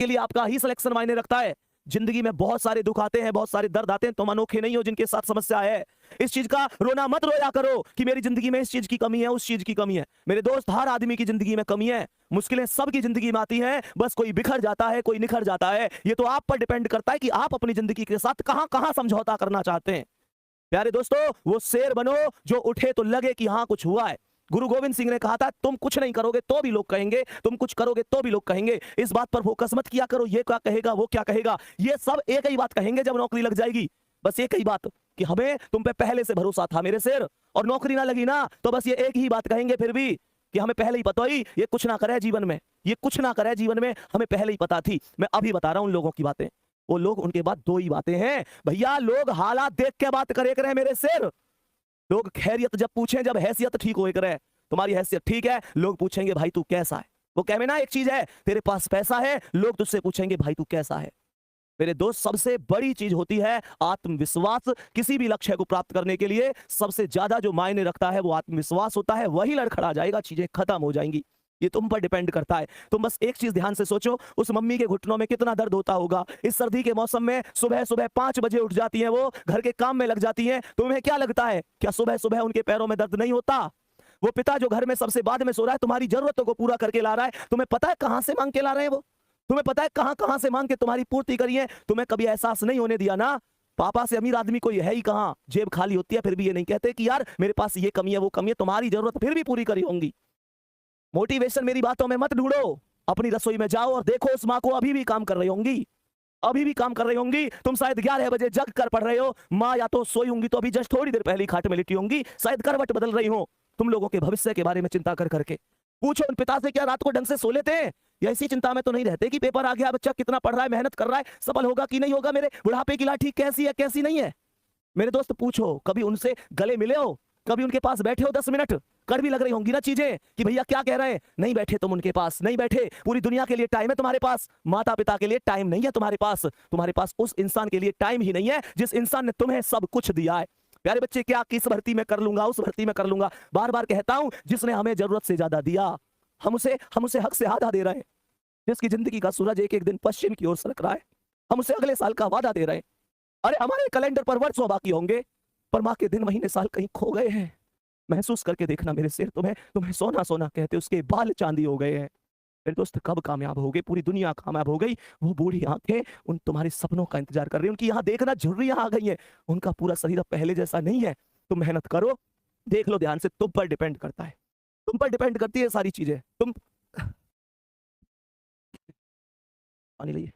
के लिए आपका ही सिलेक्शन मायने रखता है। जिंदगी में बहुत सारे दुख आते हैं, बहुत सारे दर्द आते हैं, तुम अनोखे नहीं हो जिनके साथ समस्या है। इस चीज का रोना मत रोया करो कि मेरी जिंदगी में इस चीज की कमी है, उस चीज की कमी है। मेरे दोस्त, हर आदमी की जिंदगी में कमी है, मुश्किलें सबकी जिंदगी में आती हैं, बस कोई बिखर जाता है, कोई निखर जाता है। ये तो आप पर डिपेंड करता है कि आप अपनी जिंदगी के साथ कहां कहां समझौता करना चाहते हैं। प्यारे दोस्तों, वो शेर बनो जो उठे तो लगे कि हां कुछ हुआ है। गुरु गोविंद सिंह ने कहा था, तुम कुछ नहीं करोगे तो भी लोग कहेंगे, तुम कुछ करोगे तो भी लोग कहेंगे। इस बात पर फोकस मत किया करो ये क्या कहेगा, वो क्या कहेगा। ये सब एक ही बात कहेंगे जब नौकरी लग जाएगी। बस एक ही बात कि हमें तुम पे पहले से भरोसा था मेरे शेर, और नौकरी ना लगी ना तो बस ये एक ही बात कहेंगे फिर भी कि हमें पहले ही पता ही ये कुछ ना करे जीवन में, ये कुछ ना करे जीवन में, हमें पहले ही पता थी। मैं अभी बता रहा हूं उन लोगों की बातें। वो लोग, उनके बाद दो ही बातें हैं भैया, लोग हालात देख के बात करे करे मेरे शेर। लोग खैरियत जब पूछें, जब हैसियत ठीक हो करे, तुम्हारी हैसियत ठीक है, लोग पूछेंगे भाई तू कैसा है। वो कहे ना, एक चीज है, तेरे पास पैसा है, लोग तुझसे पूछेंगे भाई तू कैसा है। मेरे दोस्त, सबसे बड़ी चीज होती है आत्मविश्वास। किसी भी लक्ष्य को प्राप्त करने के लिए सबसे ज्यादा जो मायने रखता है वो आत्मविश्वास होता है। वही लड़खड़ा जाएगा, चीजें खत्म हो जाएंगी। ये तुम पर डिपेंड करता है। तुम बस एक चीज ध्यान से सोचो, उस मम्मी के घुटनों में कितना दर्द होता होगा। इस सर्दी के मौसम में सुबह सुबह 5 बजे उठ जाती हैं, वो घर के काम में लग जाती हैं। तुम्हें क्या लगता है, क्या सुबह सुबह उनके पैरों में दर्द नहीं होता? वो पिता जो घर में सबसे बाद में सो रहा है, तुम्हारी जरूरतों को पूरा करके ला रहा है, तुम्हें पता है कहां से मांग के ला रहे हैं वो? तुम्हें पता है कहां कहां से मांग के तुम्हारी पूर्ति करी है? तुम्हें कभी एहसास नहीं होने दिया ना। पापा से अमीर आदमी कोई है ही कहां, जेब खाली होती है, फिर भी ये नहीं कहते कि यार मेरे पास ये कमी है, वो कमी है। तुम्हारी जरूरत फिर भी पूरी करी होंगी। मोटिवेशन मेरी बातों में मत ढूंढो, अपनी रसोई में जाओ और देखो उस माँ को अभी भी काम कर रही होंगी, अभी भी काम कर रही होंगी। तुम शायद 11 बजे जग कर पढ़ रहे हो, माँ या तो सोई होंगी तो अभी जस्ट थोड़ी देर पहले खाट में लेटी होंगी, शायद करवट बदल रही हो तुम लोगों के भविष्य के बारे में चिंता कर करके। पूछो उन पिता से, क्या रात को ढंग से सो लेते हैं? या इसी चिंता में तो नहीं रहते कि पेपर आ गया, बच्चा कितना पढ़ रहा है, मेहनत कर रहा है, सफल होगा कि नहीं होगा, मेरे बुढ़ापे की लाठी कैसी है कैसी नहीं है। मेरे दोस्त पूछो, कभी उनसे गले मिले हो, कभी उनके पास बैठे हो 10 मिनट? कर भी लग रही होंगी ना चीजें कि भैया क्या कह रहे हैं। नहीं बैठे तुम उनके पास, नहीं बैठे। पूरी दुनिया के लिए टाइम है तुम्हारे पास, माता पिता के लिए टाइम नहीं है तुम्हारे पास। तुम्हारे पास उस इंसान के लिए टाइम ही नहीं है जिस इंसान ने तुम्हें सब कुछ दिया है। प्यारे बच्चे, क्या किस भर्ती में कर लूंगा, उस भर्ती में कर लूंगा, बार बार कहता हूं, जिसने हमें जरूरत से ज्यादा दिया, हम उसे हक से आधा दे रहे हैं। जिसकी जिंदगी का सूरज एक एक दिन पश्चिम की ओर सरक रहा है, हम उसे अगले साल का वादा दे रहे हैं। अरे हमारे कैलेंडर पर वर्षों बाकी होंगे, पर माँ के दिन महीने साल कहीं खो गए हैं। महसूस करके देखना मेरे शेर, तुम्हें सोना सोना कहते उसके बाल चांदी हो गए हैं। मेरे दोस्त, कब कामयाब होगे? पूरी दुनिया कामयाब हो गई, वो बूढ़ी आंखें उन तुम्हारे सपनों का इंतजार कर रही हैं। उनकी यहाँ देखना झुर्रियां आ गई हैं, उनका पूरा शरीर पहले जैसा नहीं है। तुम मेहनत करो, देख लो ध्यान से, तुम पर डिपेंड करता है, तुम पर डिपेंड करती है सारी चीजें। तुम पानी लाइए।